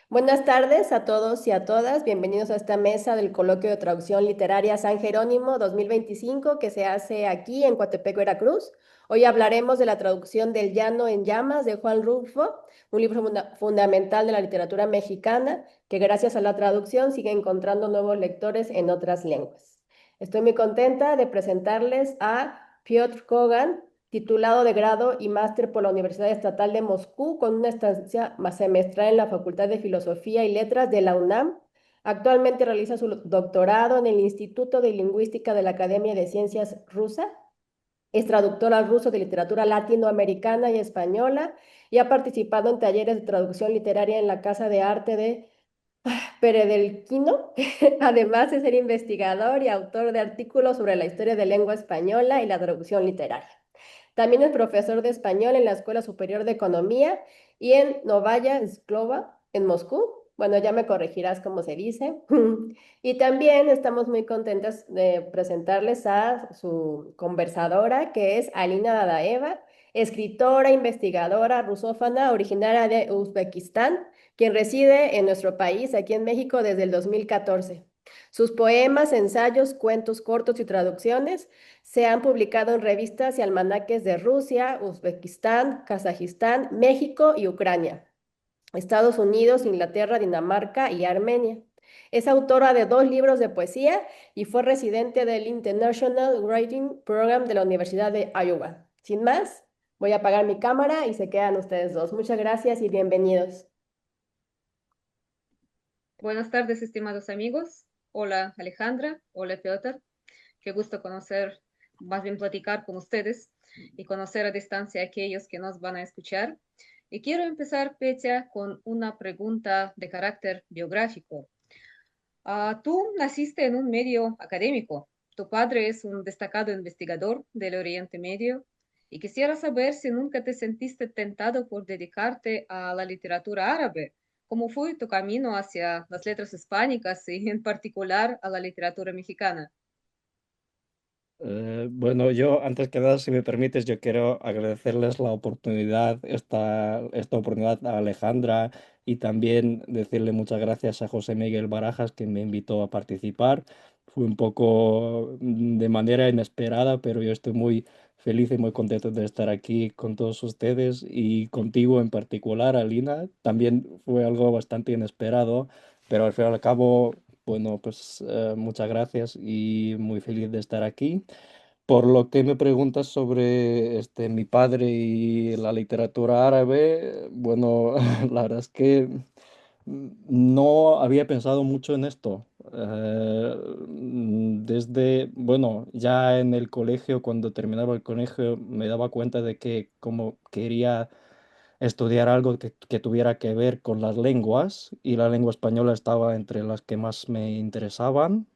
Buenas tardes a todos y a todas. Bienvenidos a esta mesa del Coloquio de Traducción Literaria San Jerónimo 2025 que se hace aquí en Coatepec, Veracruz. Hoy hablaremos de la traducción del Llano en Llamas de Juan Rulfo, un libro fundamental de la literatura mexicana que gracias a la traducción sigue encontrando nuevos lectores en otras lenguas. Estoy muy contenta de presentarles a Piotr Kogan, titulado de grado y máster por la Universidad Estatal de Moscú, con una estancia más semestral en la Facultad de Filosofía y Letras de la UNAM. Actualmente realiza su doctorado en el Instituto de Lingüística de la Academia de Ciencias Rusa. Es traductor al ruso de literatura latinoamericana y española y ha participado en talleres de traducción literaria en la Casa de Arte de Peredelquino. Además de ser investigador y autor de artículos sobre la historia de lengua española y la traducción literaria. También es profesor de español en la Escuela Superior de Economía y en Novaya Sklova, en Moscú. Bueno, ya me corregirás cómo se dice. Y también estamos muy contentas de presentarles a su conversadora, que es Alina Dadaeva, escritora, investigadora rusófona, originaria de Uzbekistán, quien reside en nuestro país, aquí en México, desde el 2014. Sus poemas, ensayos, cuentos cortos y traducciones se han publicado en revistas y almanaques de Rusia, Uzbekistán, Kazajistán, México y Ucrania, Estados Unidos, Inglaterra, Dinamarca y Armenia. Es autora de 2 libros de poesía y fue residente del International Writing Program de la Universidad de Iowa. Sin más, voy a apagar mi cámara y se quedan ustedes dos. Muchas gracias y bienvenidos. Buenas tardes, estimados amigos. Hola Alejandra, hola Piotr. Qué gusto conocer, más bien platicar con ustedes y conocer a distancia a aquellos que nos van a escuchar. Y quiero empezar, Petya, con una pregunta de carácter biográfico. Tú naciste en un medio académico. Tu padre es un destacado investigador del Oriente Medio y quisiera saber si nunca te sentiste tentado por dedicarte a la literatura árabe. ¿Cómo fue tu camino hacia las letras hispánicas y en particular a la literatura mexicana? Bueno, yo antes que nada, si me permites, yo quiero agradecerles la oportunidad, esta oportunidad a Alejandra y también decirle muchas gracias a José Miguel Barajas que me invitó a participar. Fue un poco de manera inesperada, pero yo estoy muy feliz y muy contento de estar aquí con todos ustedes y contigo en particular, Alina. También fue algo bastante inesperado, pero al fin y al cabo, bueno, pues muchas gracias y muy feliz de estar aquí. Por lo que me preguntas sobre mi padre y la literatura árabe, bueno, la verdad es que no había pensado mucho en esto. Desde, bueno, ya en el colegio, cuando terminaba el colegio, me daba cuenta de que como quería estudiar algo que tuviera que ver con las lenguas y la lengua española estaba entre las que más me interesaban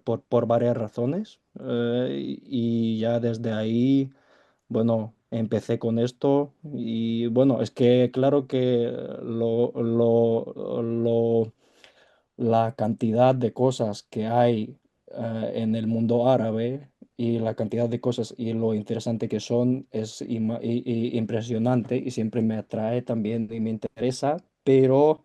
por varias razones y ya desde ahí, bueno, empecé con esto y bueno, es que claro que la cantidad de cosas que hay en el mundo árabe y la cantidad de cosas y lo interesante que son es impresionante y siempre me atrae también y me interesa, pero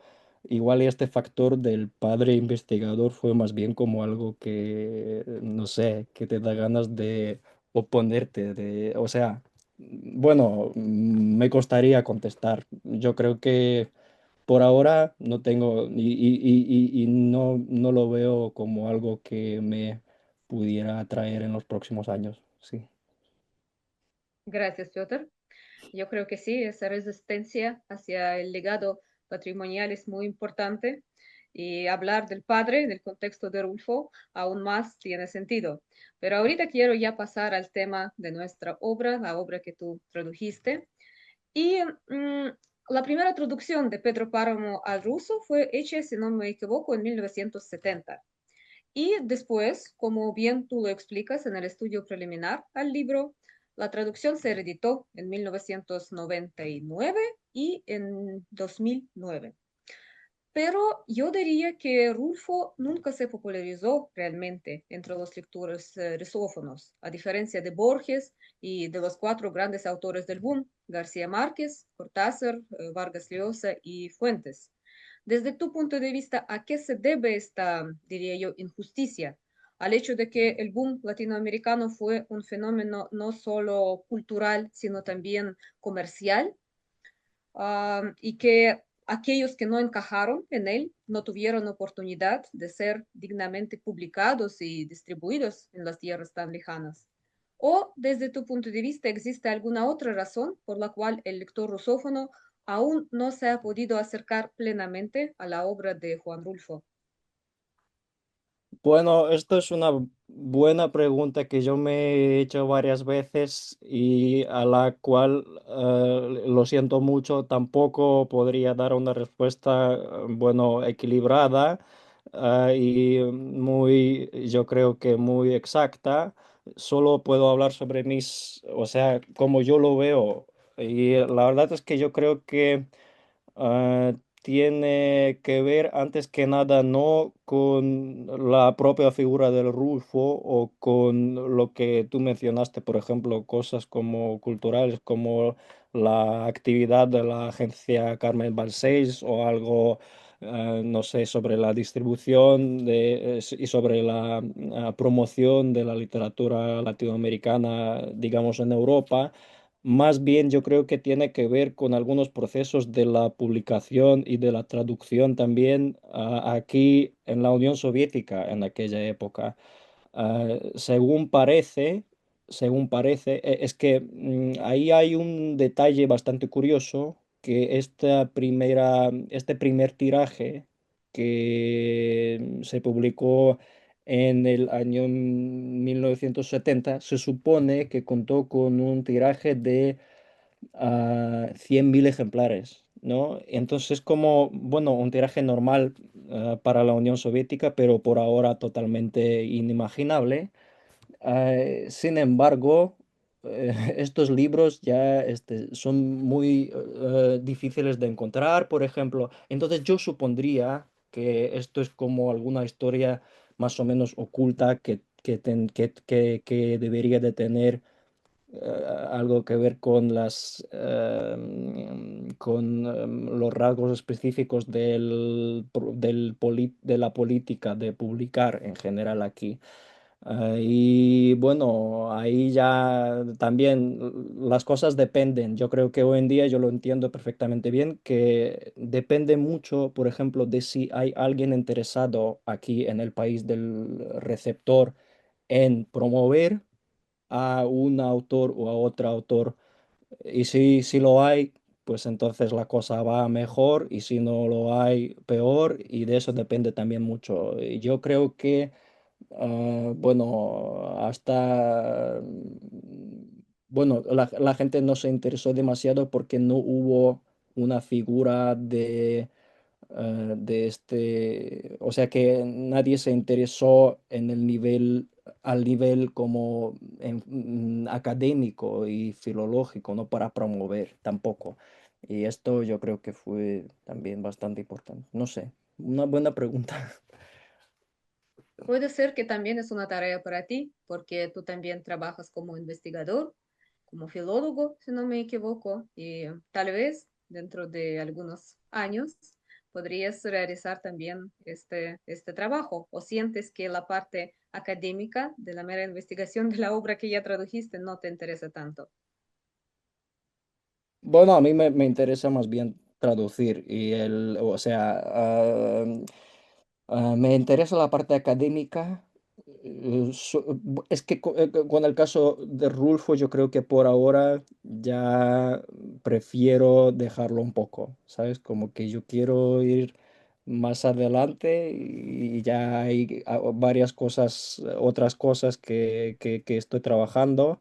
igual este factor del padre investigador fue más bien como algo que, no sé, que te da ganas de oponerte, o sea, bueno, me costaría contestar. Yo creo que por ahora no tengo y no lo veo como algo que me pudiera atraer en los próximos años. Sí. Gracias, Piotr. Yo creo que sí, esa resistencia hacia el legado patrimonial es muy importante y hablar del padre, del contexto de Rulfo, aún más tiene sentido. Pero ahorita quiero ya pasar al tema de nuestra obra, la obra que tú tradujiste. Y la primera traducción de Pedro Páramo al ruso fue hecha, si no me equivoco, en 1970. Y después, como bien tú lo explicas en el estudio preliminar al libro, la traducción se reeditó en 1999 y en 2009. Pero yo diría que Rulfo nunca se popularizó realmente entre los lectores rusófonos, a diferencia de Borges y de los 4 grandes autores del boom, García Márquez, Cortázar, Vargas Llosa y Fuentes. Desde tu punto de vista, ¿a qué se debe esta, diría yo, injusticia? Al hecho de que el boom latinoamericano fue un fenómeno no solo cultural, sino también comercial, y que aquellos que no encajaron en él no tuvieron oportunidad de ser dignamente publicados y distribuidos en las tierras tan lejanas. ¿O desde tu punto de vista existe alguna otra razón por la cual el lector rusófono aún no se ha podido acercar plenamente a la obra de Juan Rulfo? Bueno, esto es una buena pregunta que yo me he hecho varias veces y a la cual, lo siento mucho, tampoco podría dar una respuesta, bueno, equilibrada, y muy, yo creo que muy exacta. Solo puedo hablar sobre o sea, como yo lo veo. Y la verdad es que yo creo que Ah, tiene que ver antes que nada no con la propia figura del Rulfo o con lo que tú mencionaste, por ejemplo, cosas como culturales, como la actividad de la agencia Carmen Balcells o algo, no sé, sobre la distribución y sobre la promoción de la literatura latinoamericana, digamos, en Europa. Más bien yo creo que tiene que ver con algunos procesos de la publicación y de la traducción también, aquí en la Unión Soviética en aquella época. Según parece, es que ahí hay un detalle bastante curioso, que este primer tiraje que se publicó en el año 1970 se supone que contó con un tiraje de 100.000 ejemplares, ¿no? Entonces es como, bueno, un tiraje normal, para la Unión Soviética, pero por ahora totalmente inimaginable. Sin embargo, estos libros ya son muy difíciles de encontrar, por ejemplo. Entonces yo supondría que esto es como alguna historia más o menos oculta que debería de tener, algo que ver con los rasgos específicos de la política de publicar en general aquí. Y bueno, ahí ya también las cosas dependen. Yo creo que hoy en día yo lo entiendo perfectamente bien, que depende mucho, por ejemplo, de si hay alguien interesado aquí en el país del receptor en promover a un autor o a otro autor. Y si lo hay, pues entonces la cosa va mejor, y si no lo hay, peor, y de eso depende también mucho. Y yo creo que, bueno, bueno, la gente no se interesó demasiado porque no hubo una figura o sea que nadie se interesó al nivel como académico y filológico, no para promover tampoco. Y esto yo creo que fue también bastante importante. No sé, una buena pregunta. Puede ser que también es una tarea para ti, porque tú también trabajas como investigador, como filólogo, si no me equivoco, y tal vez dentro de algunos años podrías realizar también este trabajo, o sientes que la parte académica de la mera investigación de la obra que ya tradujiste no te interesa tanto. Bueno, a mí me interesa más bien traducir o sea, me interesa la parte académica. Es que con el caso de Rulfo yo creo que por ahora ya prefiero dejarlo un poco, ¿sabes? Como que yo quiero ir más adelante y ya hay varias cosas, otras cosas que estoy trabajando.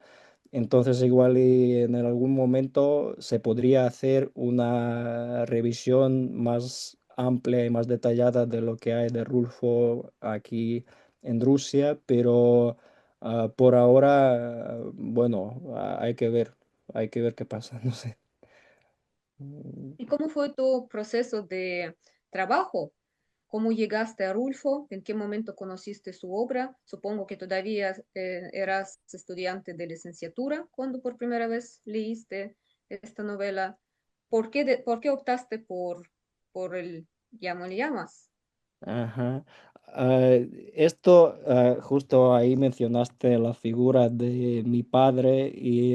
Entonces, igual y en algún momento se podría hacer una revisión más amplia y más detallada de lo que hay de Rulfo aquí en Rusia, pero por ahora, bueno, hay que ver qué pasa, no sé. Mm, ¿Y cómo fue tu proceso de trabajo? ¿Cómo llegaste a Rulfo? ¿En qué momento conociste su obra? Supongo que todavía eras estudiante de licenciatura cuando por primera vez leíste esta novela. ¿Por qué optaste por llamo le llamas. Ajá. Ah, esto, justo ahí mencionaste la figura de mi padre y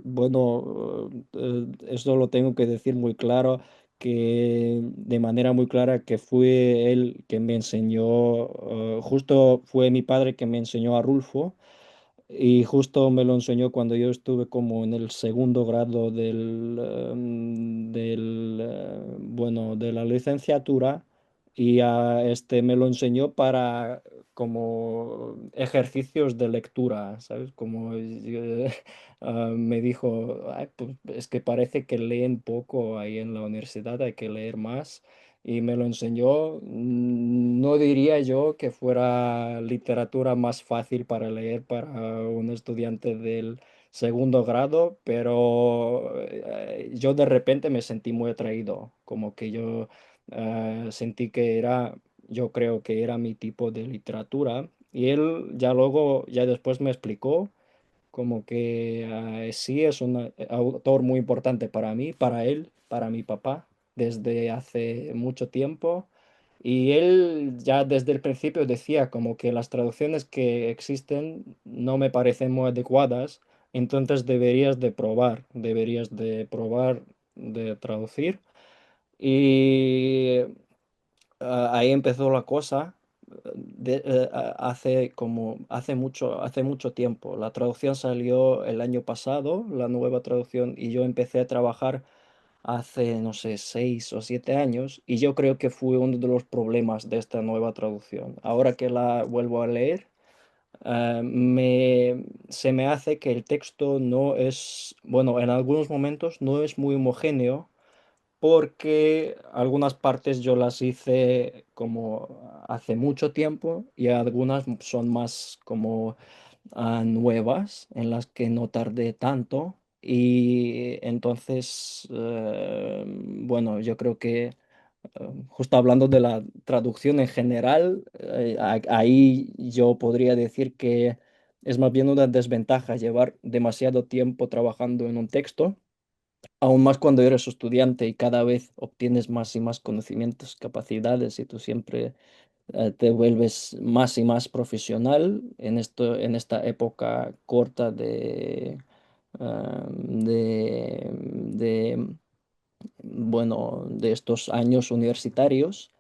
bueno, eso lo tengo que decir muy claro, que de manera muy clara que fue él quien me enseñó, justo fue mi padre que me enseñó a Rulfo. Y justo me lo enseñó cuando yo estuve como en el segundo grado bueno, de la licenciatura y me lo enseñó para como ejercicios de lectura, ¿sabes? Como me dijo: "Ay, pues es que parece que leen poco ahí en la universidad, hay que leer más". Y me lo enseñó. No diría yo que fuera literatura más fácil para leer para un estudiante del segundo grado, pero yo de repente me sentí muy atraído, como que yo sentí que era, yo creo que era mi tipo de literatura. Y él ya luego, ya después me explicó como que sí es un autor muy importante para mí, para él, para mi papá, desde hace mucho tiempo. Y él ya desde el principio decía como que las traducciones que existen no me parecen muy adecuadas, entonces deberías de probar de traducir. Y ahí empezó la cosa. Hace mucho tiempo. La traducción salió el año pasado, la nueva traducción, y yo empecé a trabajar hace, no sé, 6 o 7 años, y yo creo que fue uno de los problemas de esta nueva traducción. Ahora que la vuelvo a leer, se me hace que el texto no es, bueno, en algunos momentos no es muy homogéneo porque algunas partes yo las hice como hace mucho tiempo y algunas son más como nuevas en las que no tardé tanto. Y entonces, bueno, yo creo que justo hablando de la traducción en general, ahí yo podría decir que es más bien una desventaja llevar demasiado tiempo trabajando en un texto, aún más cuando eres estudiante y cada vez obtienes más y más conocimientos, capacidades y tú siempre te vuelves más y más profesional en esta época corta de, bueno, de estos años universitarios.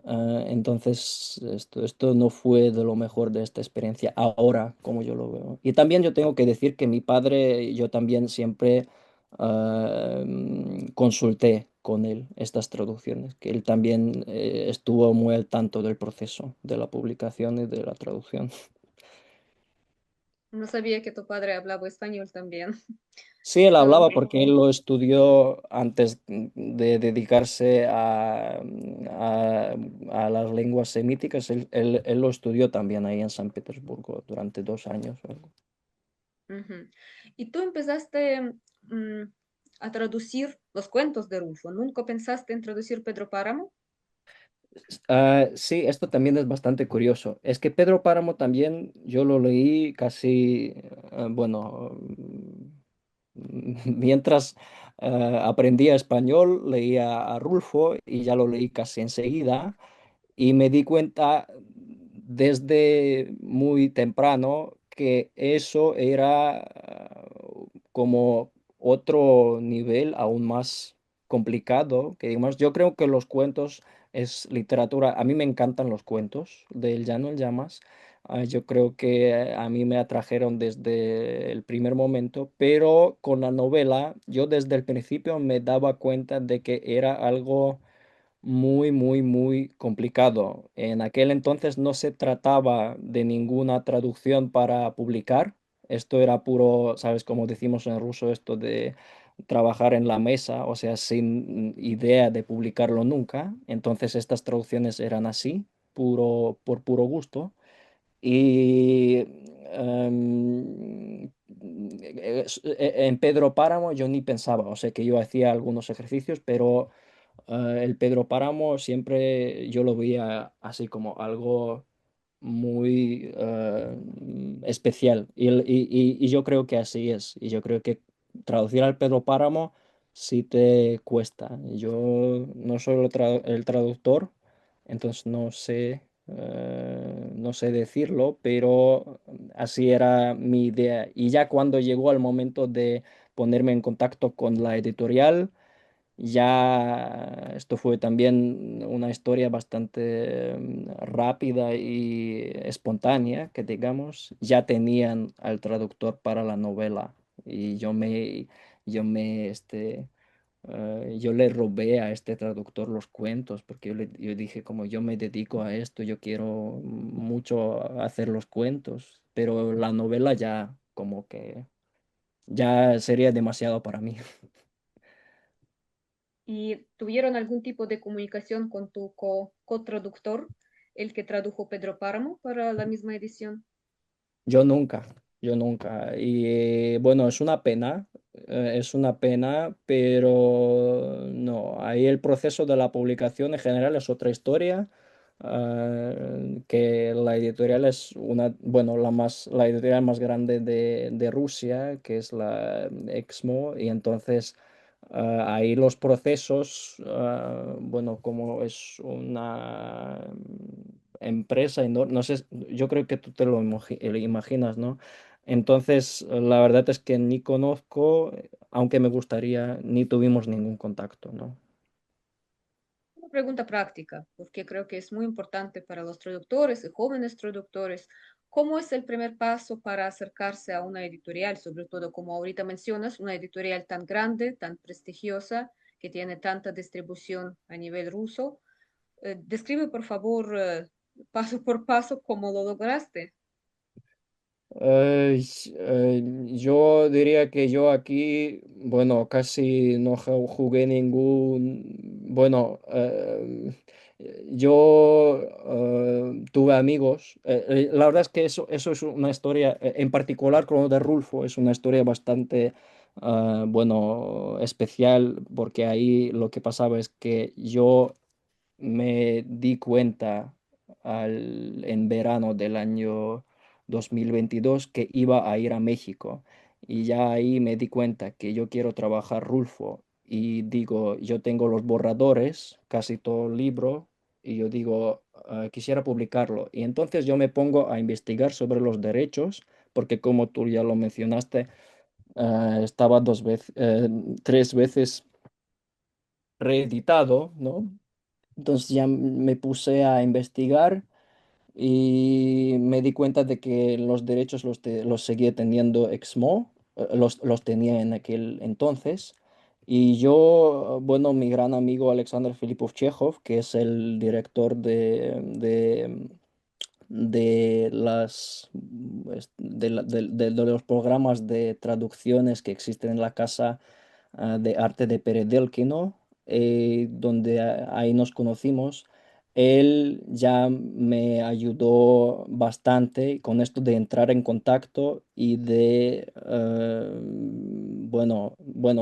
Entonces, esto no fue de lo mejor de esta experiencia ahora, como yo lo veo. Y también yo tengo que decir que mi padre, yo también siempre consulté con él estas traducciones, que él también estuvo muy al tanto del proceso de la publicación y de la traducción. No sabía que tu padre hablaba español también. Sí, él Esto, hablaba porque él lo estudió antes de dedicarse a las lenguas semíticas. Él lo estudió también ahí en San Petersburgo durante 2 años o algo. ujú. Y tú empezaste a traducir los cuentos de Rulfo. ¿Nunca pensaste en traducir Pedro Páramo? Sí, esto también es bastante curioso. Es que Pedro Páramo también yo lo leí casi, bueno, mientras aprendía español, leía a Rulfo y ya lo leí casi enseguida. Y me di cuenta desde muy temprano que eso era como otro nivel aún más complicado, que digamos, yo creo que los cuentos es literatura. A mí me encantan los cuentos del Llano en Llamas. Yo creo que a mí me atrajeron desde el primer momento, pero con la novela yo desde el principio me daba cuenta de que era algo muy, muy, muy complicado. En aquel entonces no se trataba de ninguna traducción para publicar. Esto era puro, ¿sabes? Como decimos en ruso, esto de trabajar en la mesa, o sea, sin idea de publicarlo nunca. Entonces estas traducciones eran así, por puro gusto. Y en Pedro Páramo yo ni pensaba, o sea que yo hacía algunos ejercicios, pero el Pedro Páramo siempre yo lo veía así como algo muy especial y yo creo que así es. Y yo creo que traducir al Pedro Páramo sí te cuesta. Yo no soy el traductor, entonces no sé decirlo, pero así era mi idea. Y ya cuando llegó el momento de ponerme en contacto con la editorial, ya esto fue también una historia bastante rápida y espontánea, que digamos, ya tenían al traductor para la novela y yo le robé a este traductor los cuentos porque yo dije como yo me dedico a esto, yo quiero mucho hacer los cuentos, pero la novela ya como que ya sería demasiado para mí. ¿Y tuvieron algún tipo de comunicación con tu co-traductor, el que tradujo Pedro Páramo para la misma edición? Yo nunca. Y bueno, es una pena, pero no, ahí el proceso de la publicación en general es otra historia, que la editorial es bueno, la editorial más grande de Rusia, que es la Exmo, y entonces ahí los procesos, bueno, como es una empresa enorme, no sé, yo creo que tú te lo imaginas, ¿no? Entonces, la verdad es que ni conozco, aunque me gustaría, ni tuvimos ningún contacto, ¿no? Una pregunta práctica, porque creo que es muy importante para los traductores y jóvenes traductores. ¿Cómo es el primer paso para acercarse a una editorial, sobre todo como ahorita mencionas, una editorial tan grande, tan prestigiosa, que tiene tanta distribución a nivel ruso? Describe, por favor, paso por paso cómo lo lograste. Yo diría que yo aquí, bueno, casi no jugué bueno, yo tuve amigos. La verdad es que eso es una historia, en particular con lo de Rulfo, es una historia bastante, bueno, especial, porque ahí lo que pasaba es que yo me di cuenta en verano del año 2022 que iba a ir a México y ya ahí me di cuenta que yo quiero trabajar Rulfo y digo, yo tengo los borradores, casi todo el libro, y yo digo, quisiera publicarlo. Y entonces yo me pongo a investigar sobre los derechos, porque como tú ya lo mencionaste, estaba tres veces reeditado, ¿no? Entonces ya me puse a investigar y me di cuenta de que los derechos los seguía teniendo Exmo, los tenía en aquel entonces. Y yo, bueno, mi gran amigo Alexander Filipov Chekhov, que es el director de de los programas de traducciones que existen en la Casa de Arte de Peredelkino, donde ahí nos conocimos. Él ya me ayudó bastante con esto de entrar en contacto y de, bueno,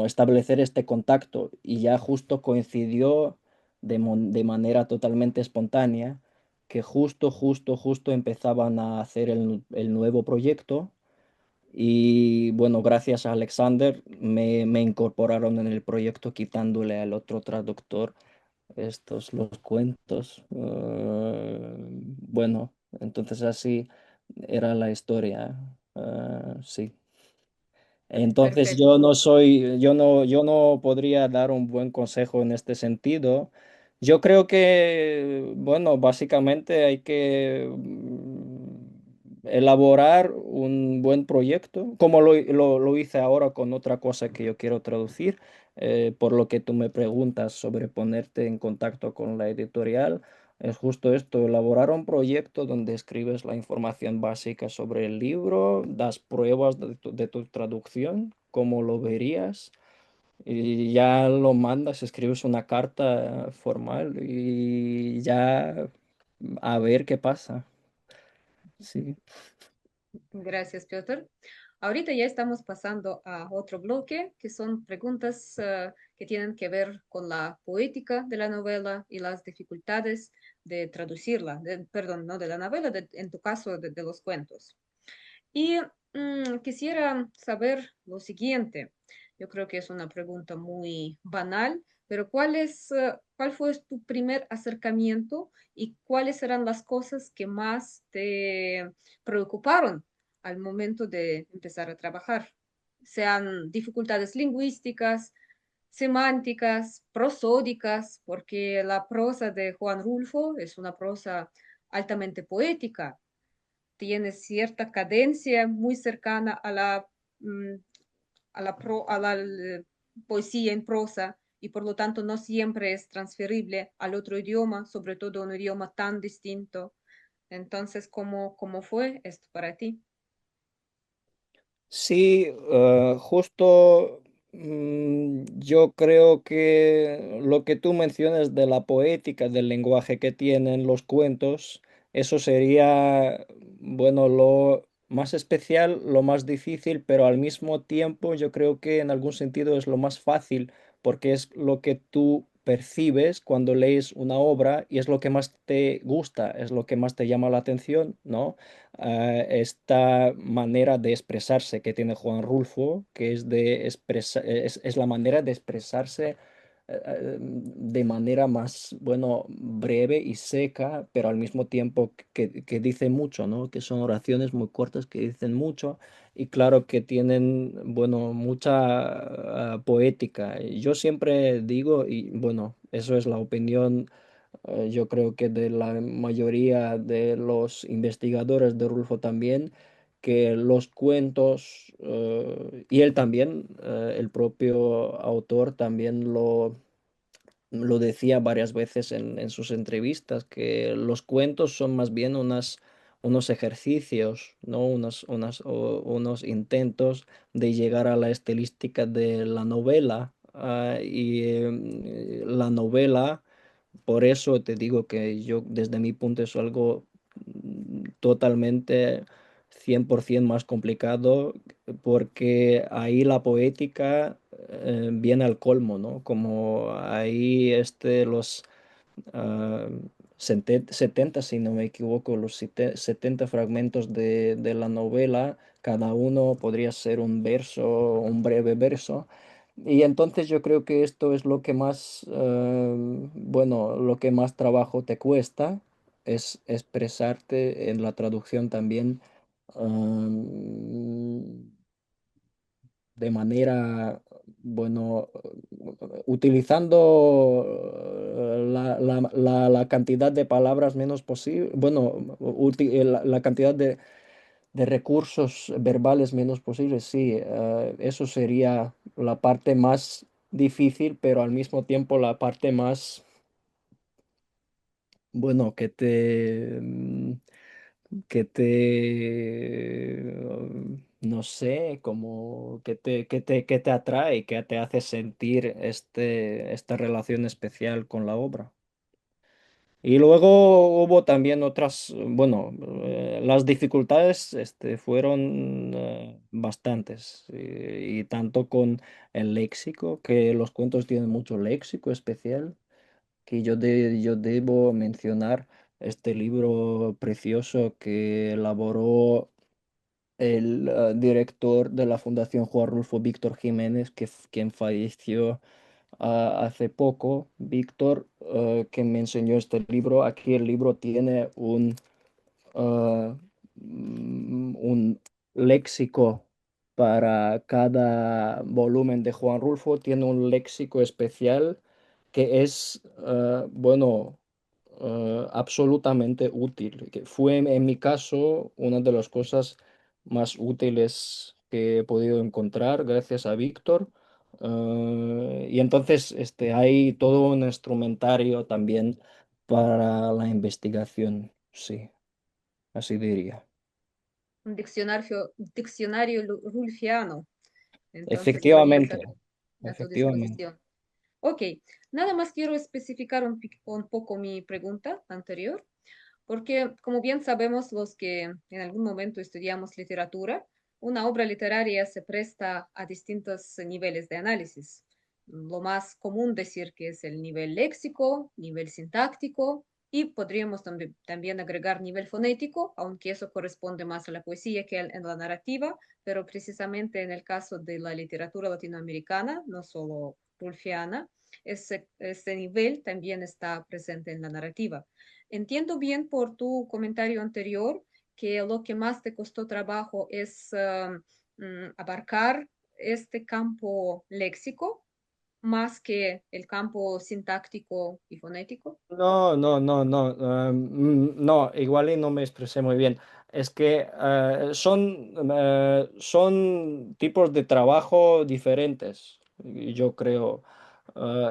establecer este contacto. Y ya justo coincidió de manera totalmente espontánea que justo empezaban a hacer el nuevo proyecto y bueno, gracias a Alexander me incorporaron en el proyecto quitándole al otro traductor los cuentos. Bueno, entonces así era la historia. Sí. Entonces Perfecto. yo no podría dar un buen consejo en este sentido. Yo creo que, bueno, básicamente hay que elaborar un buen proyecto, como lo hice ahora con otra cosa que yo quiero traducir, por lo que tú me preguntas sobre ponerte en contacto con la editorial. Es justo esto, elaborar un proyecto donde escribes la información básica sobre el libro, das pruebas de tu traducción, cómo lo verías, y ya lo mandas, escribes una carta formal y ya a ver qué pasa. Sí. Gracias, Piotr. Ahorita ya estamos pasando a otro bloque, que son preguntas que tienen que ver con la poética de la novela y las dificultades de traducirla, perdón, no de la novela, en tu caso de los cuentos. Y quisiera saber lo siguiente. Yo creo que es una pregunta muy banal, pero ¿cuál fue tu primer acercamiento y cuáles eran las cosas que más te preocuparon al momento de empezar a trabajar? Sean dificultades lingüísticas, semánticas, prosódicas, porque la prosa de Juan Rulfo es una prosa altamente poética, tiene cierta cadencia muy cercana mm, a la poesía en prosa y por lo tanto no siempre es transferible al otro idioma, sobre todo un idioma tan distinto. Entonces, ¿cómo fue esto para ti? Sí, justo yo creo que lo que tú mencionas de la poética, del lenguaje que tienen los cuentos, eso sería, bueno, lo más especial, lo más difícil, pero al mismo tiempo yo creo que en algún sentido es lo más fácil, porque es lo que tú percibes cuando lees una obra y es lo que más te gusta, es lo que más te llama la atención, ¿no? Esta manera de expresarse que tiene Juan Rulfo, que es es la manera de expresarse de manera más, bueno, breve y seca, pero al mismo tiempo que dice mucho, ¿no? Que son oraciones muy cortas que dicen mucho y claro que tienen, bueno, mucha poética. Yo siempre digo, y bueno, eso es la opinión yo creo que de la mayoría de los investigadores de Rulfo también, que los cuentos, y él también, el propio autor también lo decía varias veces en sus entrevistas, que los cuentos son más bien unos ejercicios, ¿no? Unos intentos de llegar a la estilística de la novela. La novela por eso te digo que yo, desde mi punto, es algo totalmente 100% más complicado, porque ahí la poética viene al colmo, ¿no? Como ahí los ah, 70, si no me equivoco, los 70 fragmentos de la novela, cada uno podría ser un verso, un breve verso. Y entonces yo creo que esto es lo que más, bueno, lo que más trabajo te cuesta, es expresarte en la traducción también, am, de manera, bueno, utilizando la cantidad de palabras menos posible, bueno, la cantidad de recursos verbales menos posibles, sí, eso sería la parte más difícil, pero al mismo tiempo la parte más, bueno, no sé, como que te atrae, que te hace sentir esta relación especial con la obra. Y luego hubo también otras, bueno, las dificultades fueron bastantes, y tanto con el léxico, que los cuentos tienen mucho léxico especial, que yo debo mencionar este libro precioso que elaboró el director de la Fundación Juan Rulfo, Víctor Jiménez, quien falleció hace poco. Víctor, que me enseñó este libro. Aquí el libro tiene ah, un léxico para cada volumen de Juan Rulfo, tiene un léxico especial que es, bueno, absolutamente útil, que fue en mi caso una de las cosas más útiles que he podido encontrar gracias a Víctor. Y entonces hay todo un instrumentario también para la investigación, sí, así diría. Un diccionario rulfiano, entonces ponías Efectivamente, a tu efectivamente. disposición. Ok, nada más quiero especificar un poco mi pregunta anterior, porque como bien sabemos los que en algún momento estudiamos literatura, una obra literaria se presta a distintos niveles de análisis. Lo más común decir que es el nivel léxico, nivel sintáctico, y podríamos también agregar nivel fonético, aunque eso corresponde más a la poesía que en la narrativa, pero precisamente en el caso de la literatura latinoamericana, no solo rulfiana, ese nivel también está presente en la narrativa. Entiendo bien por tu comentario anterior que lo que más te costó trabajo es abarcar este campo léxico más que el campo sintáctico y fonético. No, no, no, no, no, igual y no me expresé muy bien. Es que son tipos de trabajo diferentes, yo creo.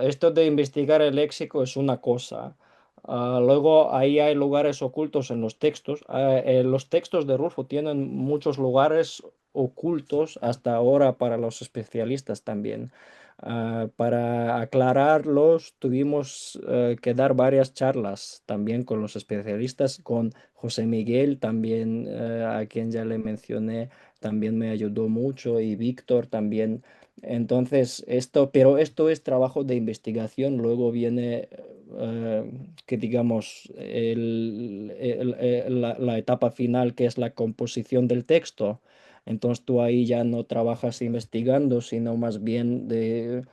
Esto de investigar el léxico es una cosa. Luego ahí hay lugares ocultos en los textos. Los textos de Rulfo tienen muchos lugares ocultos hasta ahora para los especialistas también. Para aclararlos, tuvimos que dar varias charlas también con los especialistas, con José Miguel también, a quien ya le mencioné, también me ayudó mucho, y Víctor también. Entonces, pero esto es trabajo de investigación. Luego viene, que digamos, la etapa final, que es la composición del texto. Entonces tú ahí ya no trabajas investigando, sino más bien eh,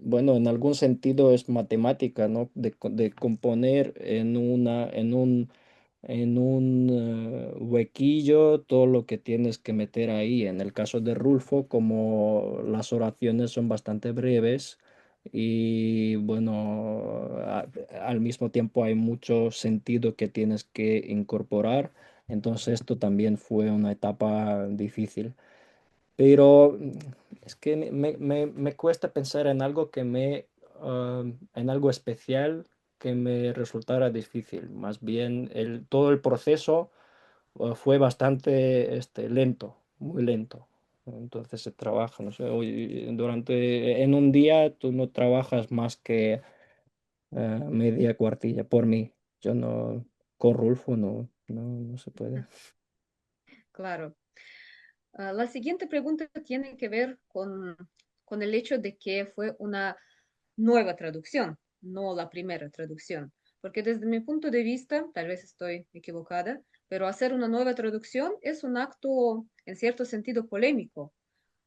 bueno, en algún sentido es matemática, ¿no? De componer en un huequillo todo lo que tienes que meter ahí. En el caso de Rulfo, como las oraciones son bastante breves y bueno, al mismo tiempo hay mucho sentido que tienes que incorporar, entonces esto también fue una etapa difícil. Pero es que me cuesta pensar en algo en algo especial que me resultara difícil. Más bien, todo el proceso fue bastante lento, muy lento. Entonces se trabaja, no sé, en un día tú no trabajas más que media cuartilla por mí. Yo no, con Rulfo no se puede. Claro. La siguiente pregunta tiene que ver con el hecho de que fue una nueva traducción, no la primera traducción. Porque desde mi punto de vista, tal vez estoy equivocada, pero hacer una nueva traducción es un acto en cierto sentido polémico.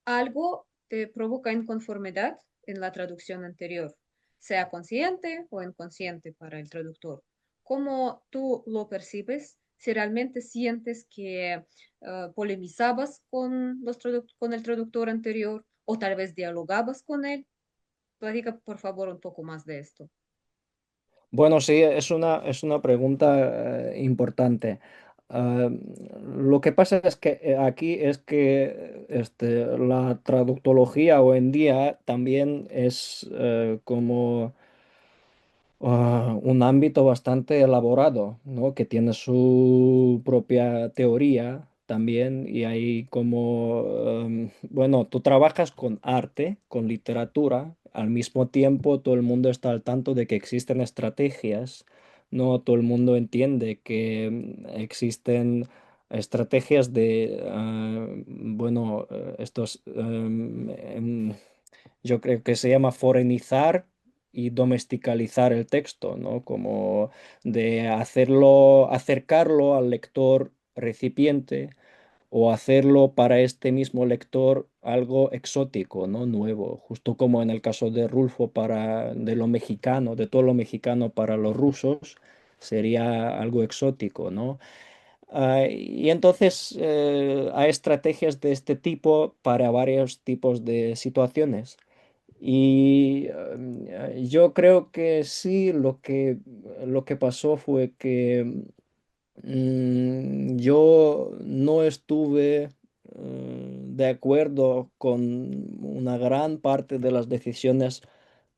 Algo te provoca inconformidad en la traducción anterior, sea consciente o inconsciente para el traductor. ¿Cómo tú lo percibes? Si realmente sientes que polemizabas con el traductor anterior o tal vez dialogabas con él. Platica, por favor, un poco más de esto. Bueno, sí, es una pregunta importante. Ah, lo que pasa es que aquí es que la traductología hoy en día también es como un ámbito bastante elaborado, ¿no? Que tiene su propia teoría también, y ahí como, bueno, tú trabajas con arte, con literatura, al mismo tiempo todo el mundo está al tanto de que existen estrategias, no todo el mundo entiende que existen estrategias bueno, yo creo que se llama forenizar y domesticalizar el texto, ¿no? Como de acercarlo al lector recipiente, o hacerlo para este mismo lector algo exótico, ¿no? Nuevo, justo como en el caso de Rulfo de lo mexicano, de todo lo mexicano para los rusos, sería algo exótico, ¿no? Y entonces hay estrategias de este tipo para varios tipos de situaciones. Y yo creo que sí, lo que pasó fue que yo no estuve de acuerdo con una gran parte de las decisiones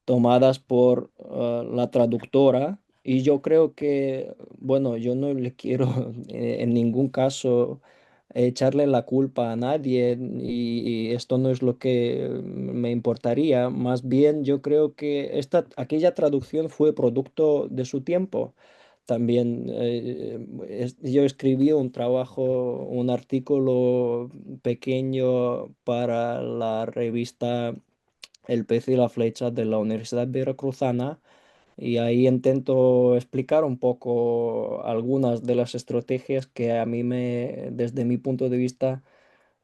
tomadas por la traductora, y yo creo que, bueno, yo no le quiero en ningún caso echarle la culpa a nadie, y esto no es lo que me importaría. Más bien yo creo que aquella traducción fue producto de su tiempo. También yo escribí un trabajo, un artículo pequeño para la revista El pez y la flecha de la Universidad Veracruzana, Y ahí intento explicar un poco algunas de las estrategias que a mí desde mi punto de vista,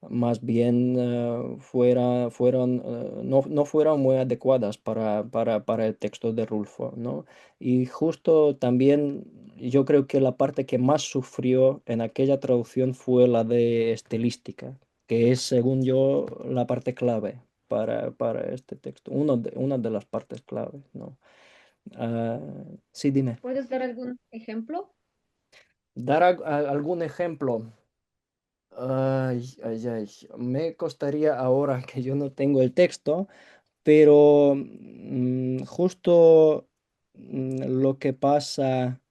más bien fueron, no fueron muy adecuadas para el texto de Rulfo, ¿no? Y justo también yo creo que la parte que más sufrió en aquella traducción fue la de estilística, que es, según yo, la parte clave para este texto, una de las partes clave, ¿no? Ah, sí, dime. ¿Puedes dar algún ejemplo? Dar algún ejemplo. Ay, ay, ay. Me costaría ahora que yo no tengo el texto, pero justo lo que pasa,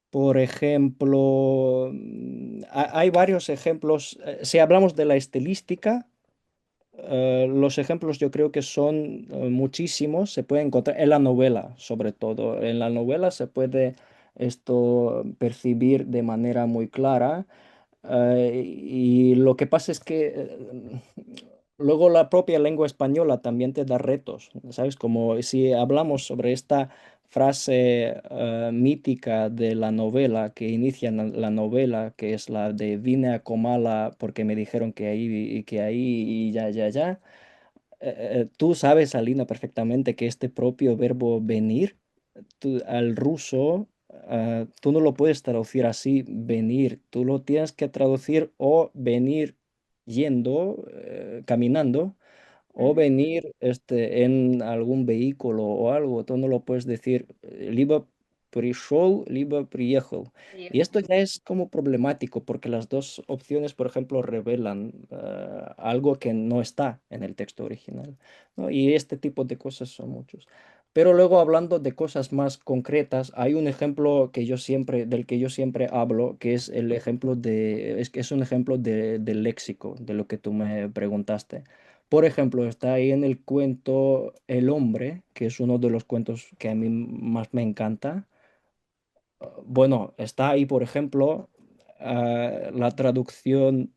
por ejemplo, hay varios ejemplos. Si hablamos de la estilística, los ejemplos yo creo que son muchísimos, se puede encontrar en la novela, sobre todo. En la novela se puede esto percibir de manera muy clara. Y lo que pasa es que luego la propia lengua española también te da retos, ¿sabes? Como si hablamos sobre esta frase mítica de la novela que inicia la novela, que es la de vine a Comala porque me dijeron que ahí y ya, ya, ya. Tú sabes, Alina, perfectamente que este propio verbo venir al ruso, tú no lo puedes traducir así, venir, tú lo tienes que traducir o venir yendo, caminando, o Ujú. venir en algún vehículo o algo, tú no lo puedes decir, либо пришел, либо приехал. Y Viejo. esto ya es como problemático porque las dos opciones, por ejemplo, revelan algo que no está en el texto original, ¿no? Y este tipo de cosas son muchos. Pero luego hablando de cosas más concretas, hay un ejemplo del que yo siempre hablo, que es el ejemplo que es un ejemplo del léxico, de lo que tú me preguntaste. Por ejemplo, está ahí en el cuento El hombre, que es uno de los cuentos que a mí más me encanta. Bueno, está ahí, por ejemplo, la traducción.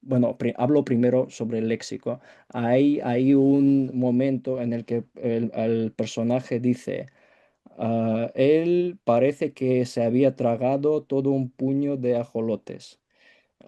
Bueno, hablo primero sobre el léxico. Hay un momento en el que el personaje dice, él parece que se había tragado todo un puño de ajolotes.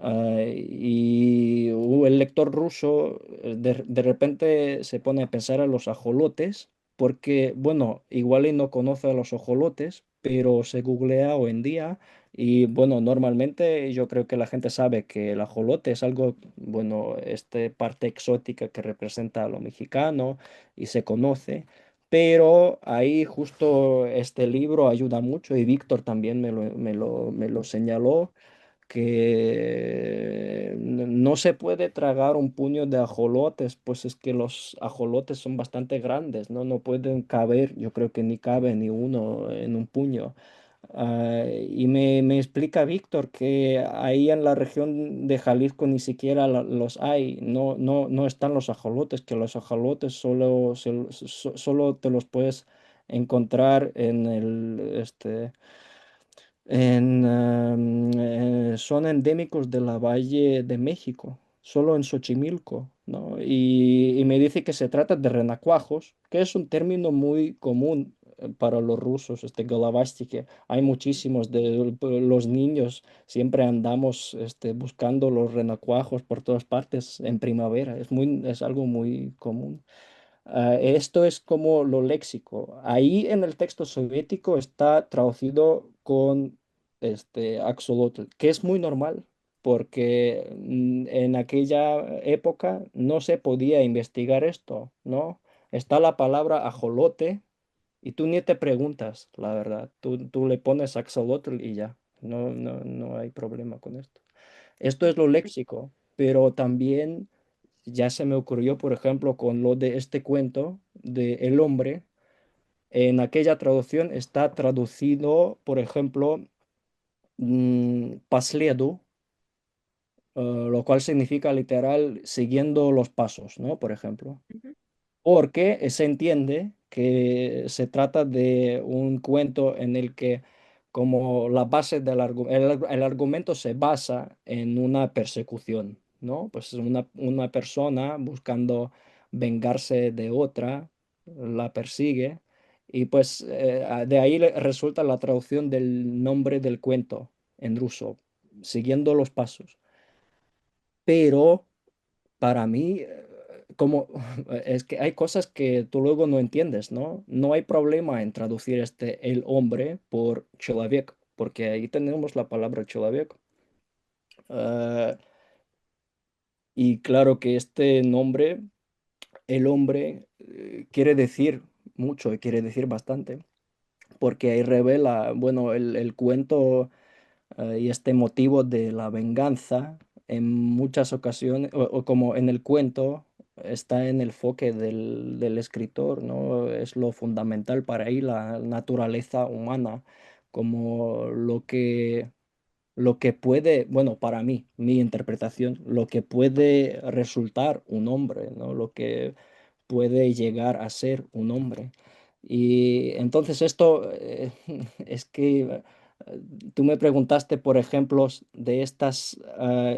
Y el lector ruso de repente se pone a pensar a los ajolotes, porque, bueno, igual y no conoce a los ajolotes, pero se googlea hoy en día y, bueno, normalmente yo creo que la gente sabe que el ajolote es algo, bueno, este parte exótica que representa a lo mexicano y se conoce. Pero ahí justo este libro ayuda mucho y Víctor también me lo señaló que no se puede tragar un puño de ajolotes, pues es que los ajolotes son bastante grandes, ¿no? No pueden caber, yo creo que ni cabe ni uno en un puño. Y me explica Víctor que ahí en la región de Jalisco ni siquiera los hay, no están los ajolotes, que los ajolotes solo te los puedes encontrar son endémicos de la Valle de México, solo en Xochimilco, ¿no? Y me dice que se trata de renacuajos, que es un término muy común para los rusos, galavastike. Hay muchísimos de los niños, siempre andamos buscando los renacuajos por todas partes en primavera, es algo muy común. Esto es como lo léxico. Ahí en el texto soviético está traducido con axolotl, que es muy normal, porque en aquella época no se podía investigar esto, ¿no? Está la palabra ajolote y tú ni te preguntas, la verdad. Tú le pones axolotl y ya. No hay problema con esto. Esto es lo léxico, pero también ya se me ocurrió, por ejemplo, con lo de este cuento de El hombre, en aquella traducción está traducido, por ejemplo, Pasledu, lo cual significa literal siguiendo los pasos, ¿no? Por ejemplo. Ujú. Porque se entiende que se trata de un cuento en el que como la base el argumento se basa en una persecución, ¿no? Pues una persona buscando vengarse de otra la persigue y pues de ahí resulta la traducción del nombre del cuento en ruso, siguiendo los pasos. Pero para mí, como es que hay cosas que tú luego no entiendes, ¿no? No hay problema en traducir el hombre por человек, porque ahí tenemos la palabra человек. Eh, y claro que este nombre, el hombre, quiere decir mucho y quiere decir bastante, porque ahí revela, bueno, el cuento y este motivo de la venganza en muchas ocasiones, o como en el cuento, está en el foque del escritor, ¿no? Es lo fundamental para él, la naturaleza humana, como lo que puede, bueno, para mí, mi interpretación, lo que puede resultar un hombre, ¿no? Lo que puede llegar a ser un hombre. Y entonces esto es que tú me preguntaste por ejemplos de estas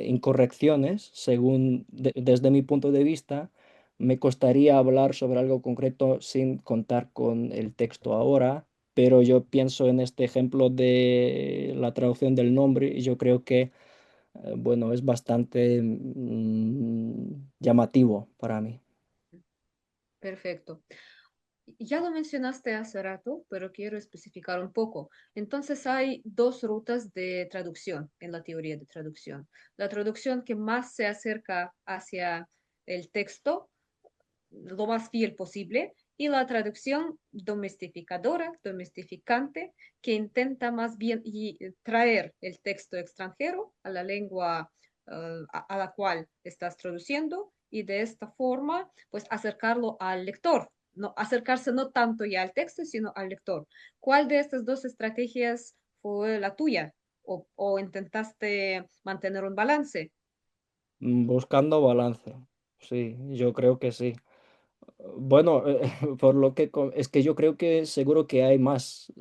incorrecciones, según desde mi punto de vista, me costaría hablar sobre algo concreto sin contar con el texto ahora, pero yo pienso en este ejemplo de la traducción del nombre y yo creo que, bueno, es bastante llamativo para mí. Perfecto. Ya lo mencionaste hace rato, pero quiero especificar un poco. Entonces hay dos rutas de traducción en la teoría de traducción. La traducción que más se acerca hacia el texto, lo más fiel posible, y la traducción domestificadora, domestificante, que intenta más bien traer el texto extranjero a la lengua a la cual estás traduciendo y de esta forma, pues acercarlo al lector, no acercarse no tanto ya al texto, sino al lector. ¿Cuál de estas dos estrategias fue la tuya? O intentaste mantener un balance? Buscando balance, sí, yo creo que sí. Bueno, por lo que es que yo creo que seguro que hay más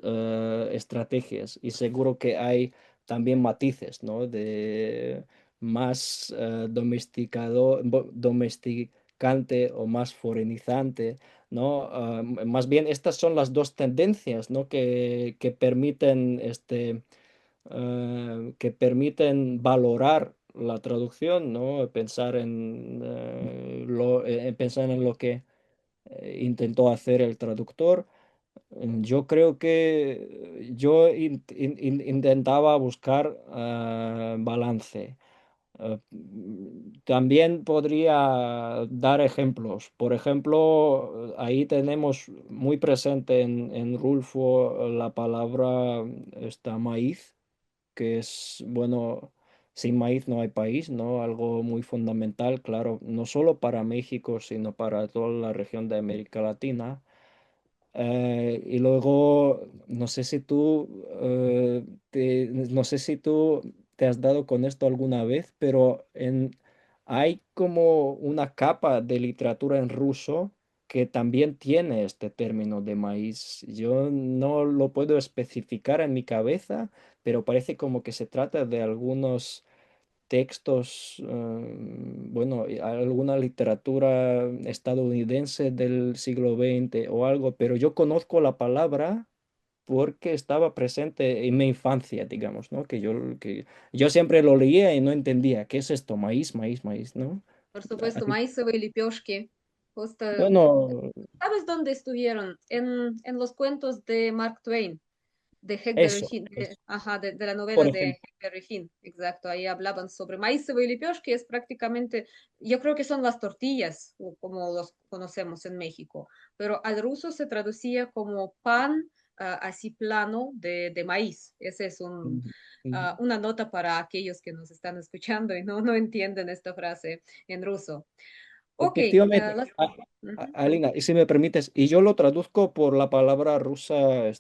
estrategias y seguro que hay también matices, ¿no? De más domesticante o más forenizante, ¿no? Más bien estas son las dos tendencias, ¿no? Que permiten que permiten valorar la traducción, ¿no? Pensar en lo que intentó hacer el traductor. Yo creo que yo intentaba buscar balance. También podría dar ejemplos. Por ejemplo, ahí tenemos muy presente en Rulfo la palabra maíz, que es, bueno, sin maíz no hay país, ¿no? Algo muy fundamental, claro, no solo para México, sino para toda la región de América Latina. Y luego, no sé si tú te has dado con esto alguna vez, pero hay como una capa de literatura en ruso que también tiene este término de maíz. Yo no lo puedo especificar en mi cabeza, pero parece como que se trata de algunos textos, bueno, y alguna literatura estadounidense del siglo XX o algo, pero yo conozco la palabra porque estaba presente en mi infancia, digamos, ¿no? Que yo siempre lo leía y no entendía, ¿qué es esto? Maíz, maíz, maíz, ¿no? Por supuesto, maízové y lipioshki. Justo, Bueno, ¿sabes dónde estuvieron? En los cuentos de Mark Twain, de Huckleberry eso, Finn, ajá, de la por novela de ejemplo. Huckleberry Finn, exacto. Ahí hablaban sobre maízové y lipioshki, es prácticamente, yo creo que son las tortillas, o como los conocemos en México, pero al ruso se traducía como pan así plano de maíz. Ese es una nota para aquellos que nos están escuchando y no entienden esta frase en ruso. Ok, Efectivamente, ujú. Alina, y si me permites, y yo lo traduzco por la palabra rusa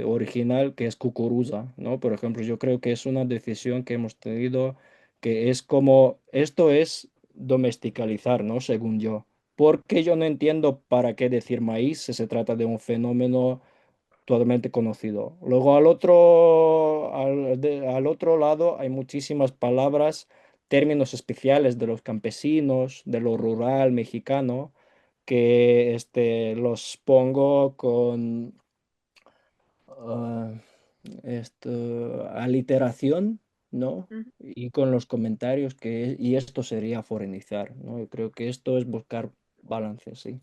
original que es kukuruza, ¿no? Por ejemplo, yo creo que es una decisión que hemos tenido que es como, esto es domesticalizar, ¿no? Según yo. Porque yo no entiendo para qué decir maíz si se trata de un fenómeno totalmente conocido. Luego al otro lado hay muchísimas palabras, términos especiales de los campesinos, de lo rural mexicano, que los pongo con ah, aliteración, ¿no? Ujú. Y con los comentarios y esto sería forenizar, ¿no? Yo creo que esto es buscar balance, sí.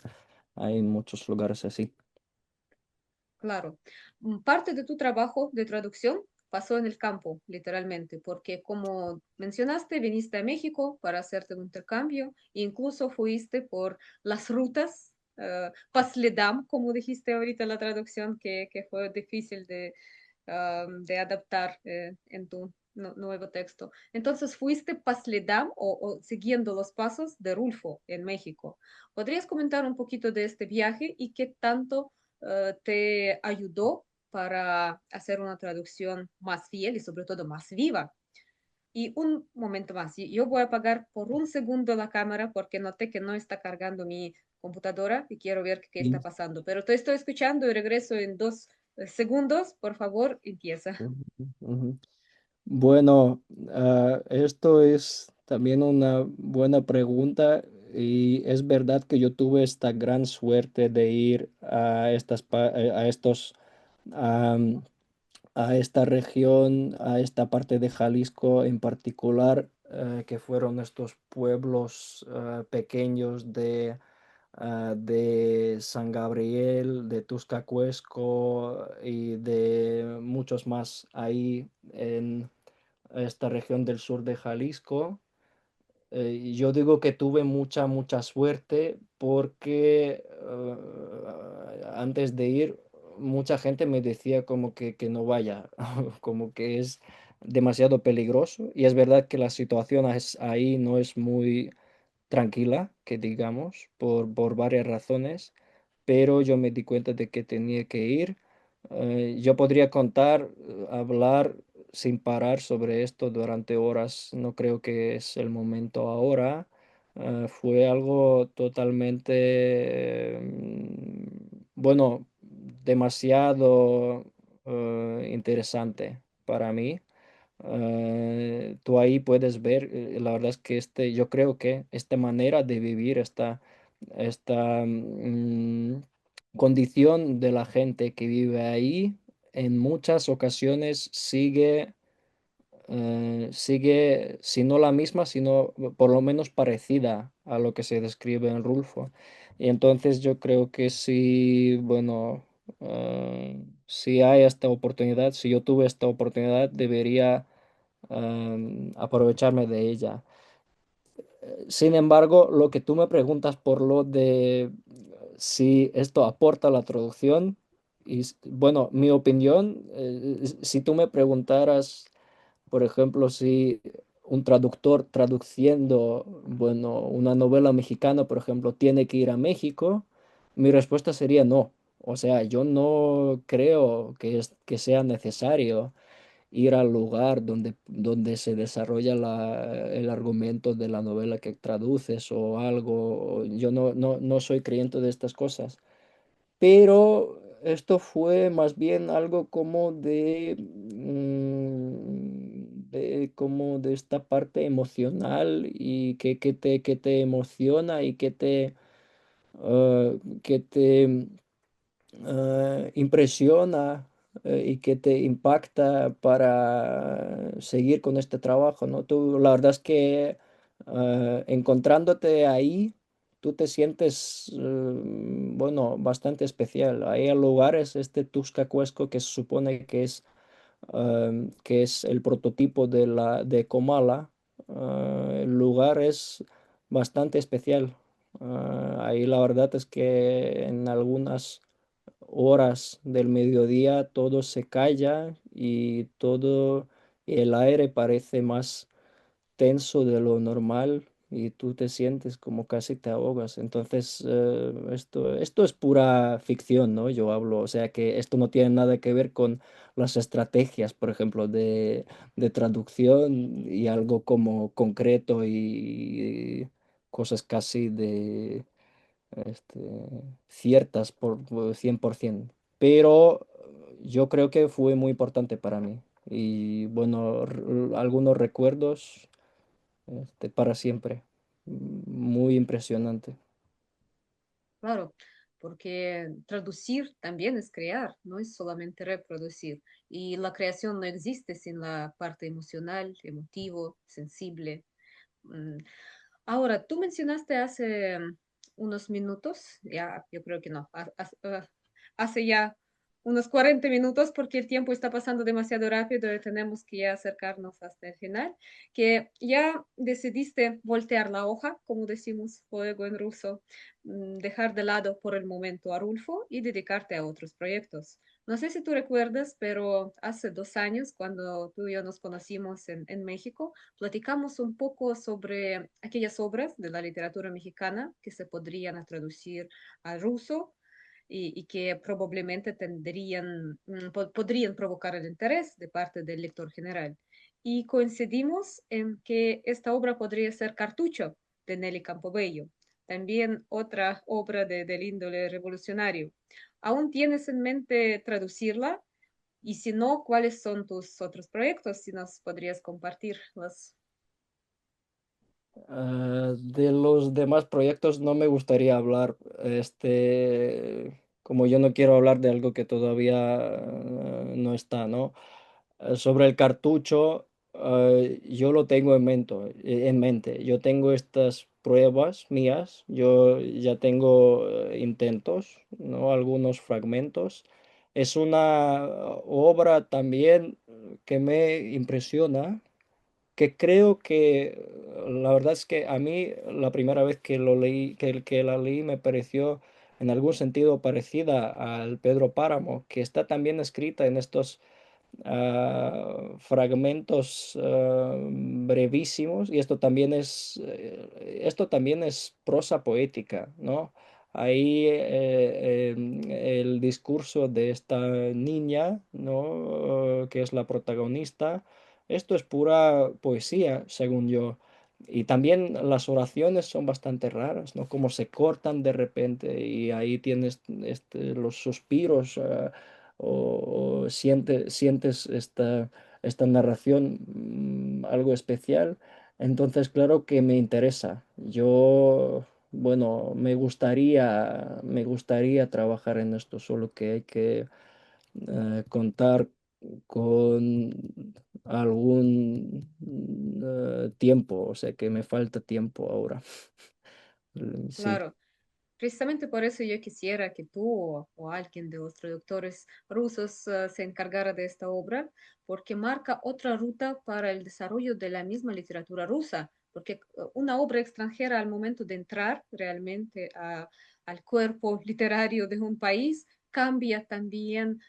Hay muchos lugares así. Claro. Parte de tu trabajo de traducción pasó en el campo, literalmente, porque como mencionaste, viniste a México para hacerte un intercambio e incluso fuiste por las rutas, Pasledam, como dijiste ahorita la traducción, que fue difícil de adaptar en tu nuevo texto. Entonces, fuiste Pasledam o siguiendo los pasos de Rulfo en México. ¿Podrías comentar un poquito de este viaje y qué tanto te ayudó para hacer una traducción más fiel y sobre todo más viva? Y un momento más, yo voy a apagar por un segundo la cámara porque noté que no está cargando mi computadora y quiero ver qué está Sí. pasando. Pero te estoy escuchando y regreso en 2 segundos. Por favor, empieza. Ujú, ujú. Bueno, esto es también una buena pregunta y es verdad que yo tuve esta gran suerte de ir a estos, am, a esta región, a esta parte de Jalisco en particular, que fueron estos pueblos pequeños de San Gabriel, de Tuscacuesco y de muchos más ahí en esta región del sur de Jalisco. Y yo digo que tuve mucha suerte porque antes de ir, mucha gente me decía como que no vaya, como que es demasiado peligroso. Y es verdad que la situación ahí no es muy tranquila, que digamos, por varias razones, pero yo me di cuenta de que tenía que ir. Yo podría contar, hablar sin parar sobre esto durante horas. No creo que es el momento ahora. Fue algo totalmente, bueno, demasiado interesante para mí. Tú ahí puedes ver, la verdad es que yo creo que esta manera de vivir, esta condición de la gente que vive ahí, en muchas ocasiones sigue, si no la misma, sino por lo menos parecida a lo que se describe en Rulfo. Y entonces yo creo que sí, bueno, si hay esta oportunidad, si yo tuve esta oportunidad, debería aprovecharme de ella. Sin embargo, lo que tú me preguntas por lo de si esto aporta a la traducción, bueno, mi opinión, si tú me preguntaras, por ejemplo, si un traductor traduciendo, bueno, una novela mexicana, por ejemplo, tiene que ir a México, mi respuesta sería no. O sea, yo no creo que sea necesario ir al lugar donde se desarrolla el argumento de la novela que traduces o algo. Yo no soy creyente de estas cosas. Pero esto fue más bien algo como como de esta parte emocional y que te emociona y que te impresiona y que te impacta para seguir con este trabajo, ¿no? La verdad es que encontrándote ahí, tú te sientes, bueno, bastante especial. Hay lugares, Tuxtla-Cuesco, que se supone que es el prototipo de Comala. El lugar es bastante especial. Ahí la verdad es que en algunas horas del mediodía todo se calla y todo el aire parece más tenso de lo normal y tú te sientes como casi te ahogas. Entonces, esto es pura ficción, ¿no? Yo hablo, o sea que esto no tiene nada que ver con las estrategias, por ejemplo, de traducción y algo como concreto y cosas casi este, ciertas por 100%, pero yo creo que fue muy importante para mí. Y bueno, algunos recuerdos para siempre. Muy impresionante. Claro, porque traducir también es crear, no es solamente reproducir. Y la creación no existe sin la parte emocional, emotivo, sensible. Mm. Ahora, tú mencionaste hace unos minutos, ya, yo creo que no, hace ya unos 40 minutos porque el tiempo está pasando demasiado rápido y tenemos que ya acercarnos hasta el final, que ya decidiste voltear la hoja, como decimos luego en ruso, dejar de lado por el momento a Rulfo y dedicarte a otros proyectos. No sé si tú recuerdas, pero hace 2 años, cuando tú y yo nos conocimos en México, platicamos un poco sobre aquellas obras de la literatura mexicana que se podrían traducir al ruso y que probablemente podrían provocar el interés de parte del lector general. Y coincidimos en que esta obra podría ser Cartucho de Nelly Campobello, también otra obra del índole revolucionario. ¿Aún tienes en mente traducirla? Y si no, ¿cuáles son tus otros proyectos? Si nos podrías compartir los... De los demás proyectos no me gustaría hablar, como yo no quiero hablar de algo que todavía no está, ¿no? Sobre el cartucho, yo lo tengo en mente. Yo tengo estas pruebas mías, yo ya tengo intentos, ¿no? Algunos fragmentos. Es una obra también que me impresiona, que creo que la verdad es que a mí la primera vez que lo leí, que la leí me pareció en algún sentido parecida al Pedro Páramo, que está también escrita en estos fragmentos brevísimos, y esto también es prosa poética, ¿no? Ahí el discurso de esta niña, ¿no? Que es la protagonista, esto es pura poesía, según yo. Y también las oraciones son bastante raras, ¿no? Como se cortan de repente y ahí tienes los suspiros, o sientes esta narración algo especial. Entonces, claro que me interesa. Yo, bueno, me gustaría trabajar en esto, solo que hay que contar con algún tiempo, o sea que me falta tiempo ahora. Sí. Claro, precisamente por eso yo quisiera que tú o alguien de los traductores rusos se encargara de esta obra, porque marca otra ruta para el desarrollo de la misma literatura rusa, porque una obra extranjera al momento de entrar realmente al cuerpo literario de un país cambia también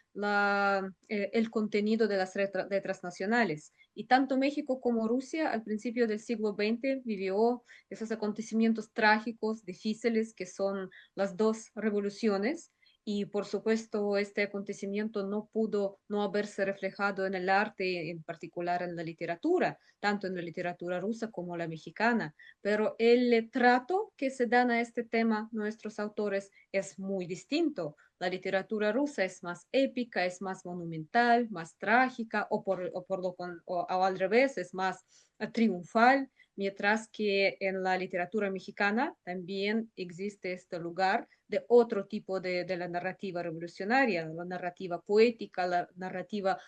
el contenido de las letras nacionales. Y tanto México como Rusia al principio del siglo XX vivió esos acontecimientos trágicos, difíciles, que son las dos revoluciones. Y por supuesto, este acontecimiento no pudo no haberse reflejado en el arte, en particular en la literatura, tanto en la literatura rusa como la mexicana. Pero el trato que se dan a este tema nuestros autores es muy distinto. La literatura rusa es más épica, es más monumental, más trágica, o al revés, es más triunfal, mientras que en la literatura mexicana también existe este lugar de otro tipo de la narrativa revolucionaria, la narrativa poética, la narrativa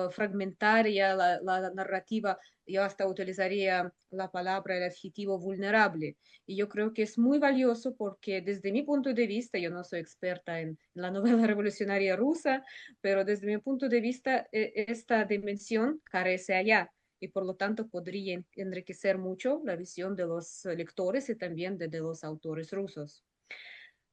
fragmentaria, la narrativa, yo hasta utilizaría la palabra, el adjetivo vulnerable. Y yo creo que es muy valioso porque desde mi punto de vista, yo no soy experta en la novela revolucionaria rusa, pero desde mi punto de vista, esta dimensión carece allá y por lo tanto podría enriquecer mucho la visión de los lectores y también de los autores rusos.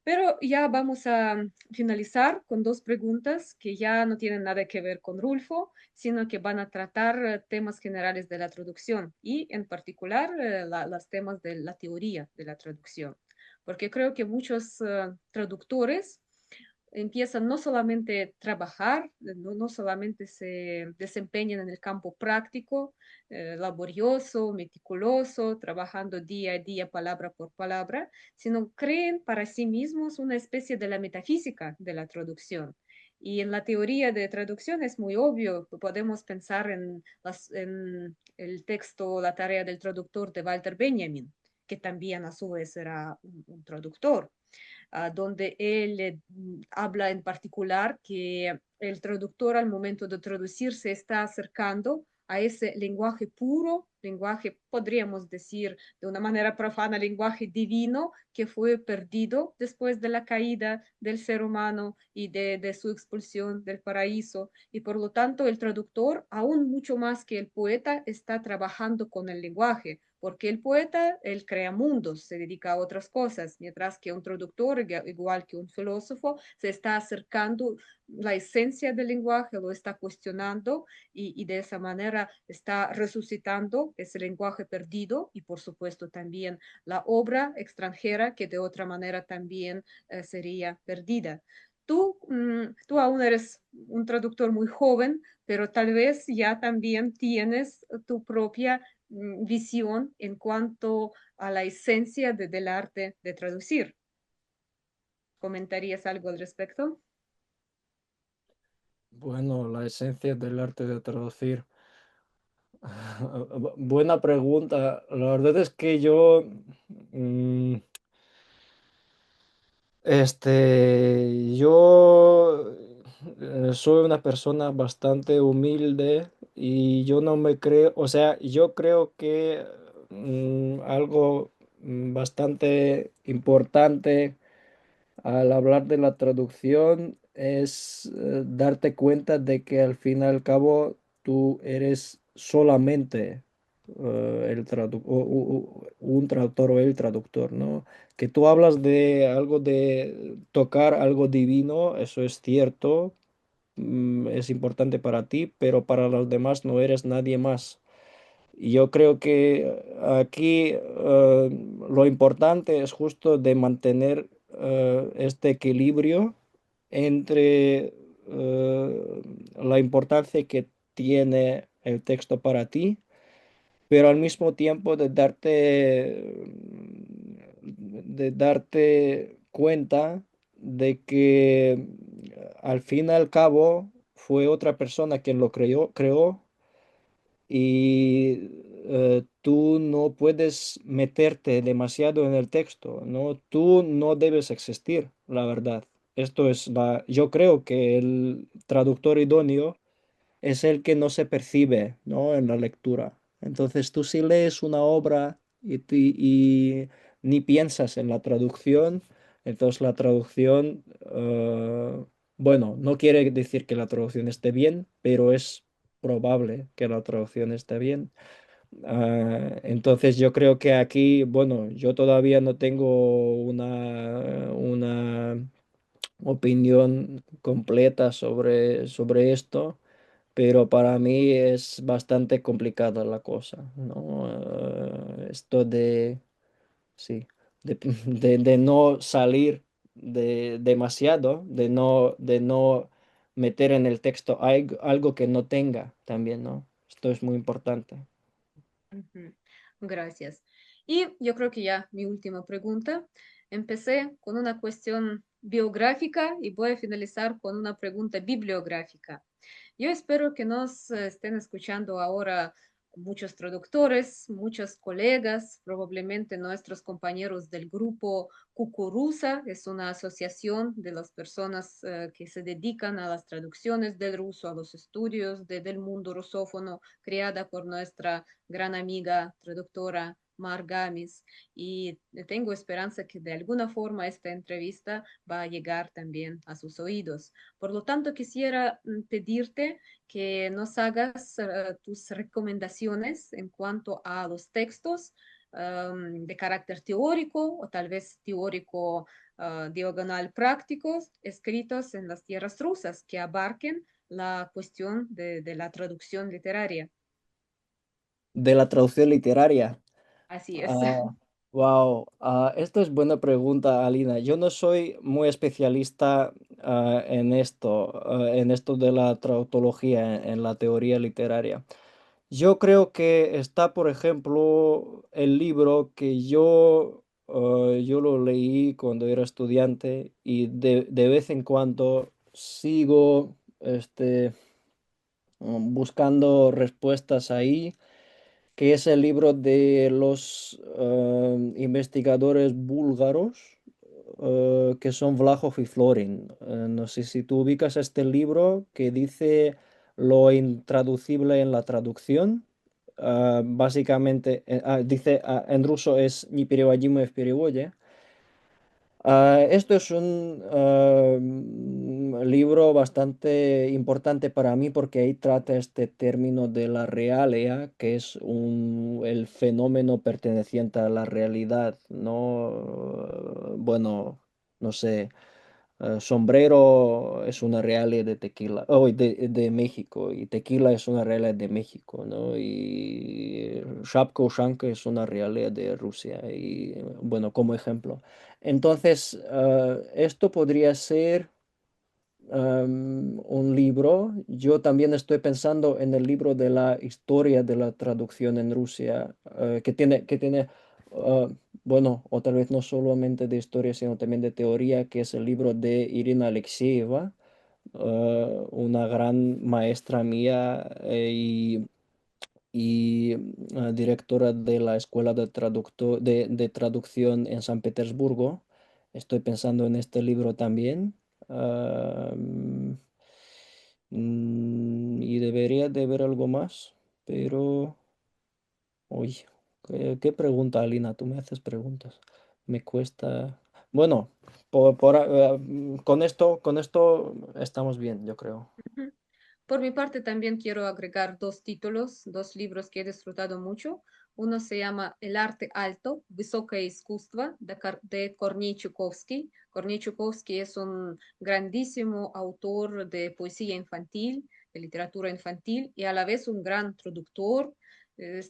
Pero ya vamos a finalizar con dos preguntas que ya no tienen nada que ver con Rulfo, sino que van a tratar temas generales de la traducción y en particular los temas de la teoría de la traducción. Porque creo que muchos traductores empiezan no solamente a trabajar, no solamente se desempeñan en el campo práctico, laborioso, meticuloso, trabajando día a día, palabra por palabra, sino creen para sí mismos una especie de la metafísica de la traducción. Y en la teoría de traducción es muy obvio, podemos pensar en el texto La tarea del traductor de Walter Benjamin, que también a su vez era un traductor. donde él habla en particular que el traductor al momento de traducir se está acercando a ese lenguaje puro, lenguaje, podríamos decir de una manera profana, lenguaje divino que fue perdido después de la caída del ser humano y de su expulsión del paraíso. Y por lo tanto, el traductor, aún mucho más que el poeta, está trabajando con el lenguaje, porque el poeta, él crea mundos, se dedica a otras cosas, mientras que un traductor, igual que un filósofo, se está acercando la esencia del lenguaje, lo está cuestionando y de esa manera está resucitando ese lenguaje perdido y por supuesto también la obra extranjera que de otra manera también sería perdida. Tú aún eres un traductor muy joven, pero tal vez ya también tienes tu propia visión en cuanto a la esencia del arte de traducir. ¿Comentarías algo al respecto? Bueno, la esencia del arte de traducir. Buena pregunta. La verdad es que yo mm, soy una persona bastante humilde y yo no me creo, o sea, yo creo que algo bastante importante al hablar de la traducción es darte cuenta de que al fin y al cabo tú eres solamente un traductor o el traductor, ¿no? Que tú hablas de algo de tocar algo divino, eso es cierto, es importante para ti, pero para los demás no eres nadie más. Y yo creo que aquí lo importante es justo de mantener este equilibrio entre la importancia que tiene el texto para ti, pero al mismo tiempo de darte cuenta de que al fin y al cabo fue otra persona quien lo creó y tú no puedes meterte demasiado en el texto, ¿no? Tú no debes existir, la verdad. Yo creo que el traductor idóneo es el que no se percibe, ¿no? En la lectura. Entonces tú si lees una obra y ni piensas en la traducción, entonces la traducción, bueno, no quiere decir que la traducción esté bien, pero es probable que la traducción esté bien. Entonces yo creo que aquí, bueno, yo todavía no tengo una opinión completa sobre esto, pero para mí es bastante complicada la cosa, ¿no? Esto sí, de no salir demasiado, de no meter en el texto algo que no tenga también, ¿no? Esto es muy importante. Ujú. Gracias. Y yo creo que ya mi última pregunta. Empecé con una cuestión biográfica y voy a finalizar con una pregunta bibliográfica. Yo espero que nos estén escuchando ahora muchos traductores, muchos colegas, probablemente nuestros compañeros del grupo Cucuruza, es una asociación de las personas que se dedican a las traducciones del ruso, a los estudios del mundo rusófono, creada por nuestra gran amiga traductora Mar Gamis. Y tengo esperanza que de alguna forma esta entrevista va a llegar también a sus oídos. Por lo tanto, quisiera pedirte que nos hagas tus recomendaciones en cuanto a los textos de carácter teórico o tal vez teórico diagonal prácticos escritos en las tierras rusas que abarquen la cuestión de la traducción literaria. De la traducción literaria. Así es. Ah, wow, esto es buena pregunta, Alina. Yo no soy muy especialista en esto de la trautología, en la teoría literaria. Yo creo que está, por ejemplo, el libro que yo lo leí cuando era estudiante y de vez en cuando sigo buscando respuestas ahí, que es el libro de los investigadores búlgaros. que son Vlahov y Florin. No sé si tú ubicas este libro que dice lo intraducible en la traducción. Básicamente, dice en ruso es «Не переводимое в переводе». Esto es un libro bastante importante para mí porque ahí trata este término de la realia, que es el fenómeno perteneciente a la realidad, ¿no? Bueno, no sé. Sombrero es una realia de tequila, de México, y tequila es una realia de México, ¿no? Y Shapka Ushanka es una realia de Rusia, y bueno, como ejemplo. Entonces, esto podría ser un libro. Yo también estoy pensando en el libro de la historia de la traducción en Rusia, que tiene, ah, bueno, o tal vez no solamente de historia, sino también de teoría, que es el libro de Irina Alexeyeva, una gran maestra mía, y directora de la Escuela de Traducción en San Petersburgo. Estoy pensando en este libro también. Ah, y debería de ver algo más, pero... Uy, qué pregunta, Alina. Tú me haces preguntas. Me cuesta... Bueno, con esto estamos bien, yo creo. Ujú. Por mi parte, también quiero agregar dos títulos, dos libros que he disfrutado mucho. Uno se llama El arte alto, Высокое искусство, de Kornei Chukovsky. Kornei Chukovsky es un grandísimo autor de poesía infantil, de literatura infantil, y a la vez un gran traductor.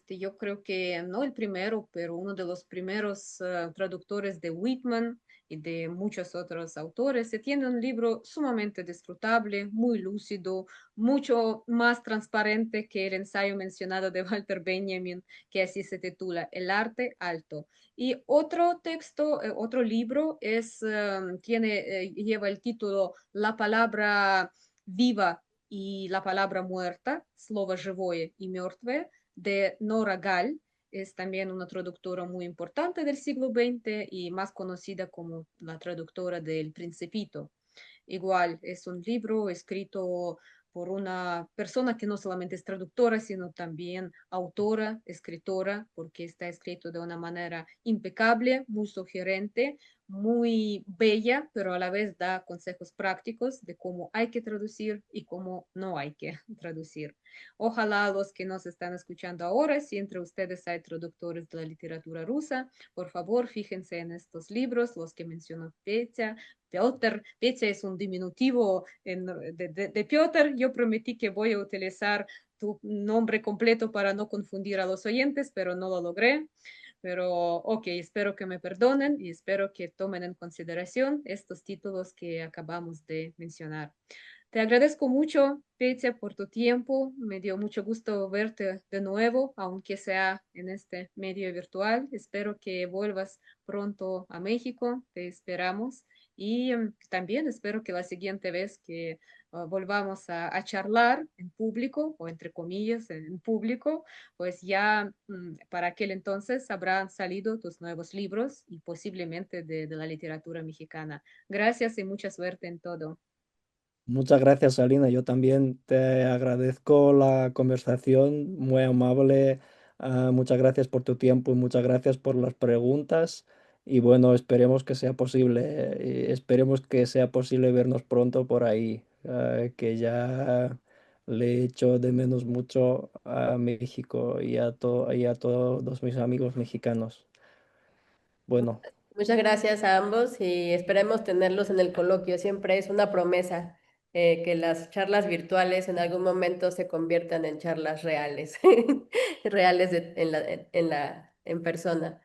Yo creo que no el primero, pero uno de los primeros traductores de Whitman y de muchos otros autores. Se tiene un libro sumamente disfrutable, muy lúcido, mucho más transparente que el ensayo mencionado de Walter Benjamin, que así se titula El arte alto. Y otro texto, otro libro lleva el título La palabra viva y la palabra muerta, слово живое и мертвое, de Nora Gall. Es también una traductora muy importante del siglo XX y más conocida como la traductora del Principito. Igual es un libro escrito por una persona que no solamente es traductora, sino también autora, escritora, porque está escrito de una manera impecable, muy sugerente, muy bella, pero a la vez da consejos prácticos de cómo hay que traducir y cómo no hay que traducir. Ojalá los que nos están escuchando ahora, si entre ustedes hay traductores de la literatura rusa, por favor, fíjense en estos libros, los que mencionó Petya, Piotr. Petya es un diminutivo de Piotr. Yo prometí que voy a utilizar tu nombre completo para no confundir a los oyentes, pero no lo logré. Pero, ok, espero que me perdonen y espero que tomen en consideración estos títulos que acabamos de mencionar. Te agradezco mucho, Petya, por tu tiempo. Me dio mucho gusto verte de nuevo, aunque sea en este medio virtual. Espero que vuelvas pronto a México. Te esperamos. Y también espero que la siguiente vez que volvamos a charlar en público, o entre comillas, en público, pues ya para aquel entonces habrán salido tus nuevos libros y posiblemente de la literatura mexicana. Gracias y mucha suerte en todo. Muchas gracias, Alina. Yo también te agradezco la conversación, muy amable. Muchas gracias por tu tiempo y muchas gracias por las preguntas. Y bueno, esperemos que sea posible, esperemos que sea posible vernos pronto por ahí, que ya le echo de menos mucho a México y a todos mis amigos mexicanos. Bueno, Muchas gracias a ambos y esperemos tenerlos en el coloquio. Siempre es una promesa que las charlas virtuales en algún momento se conviertan en charlas reales, reales en persona.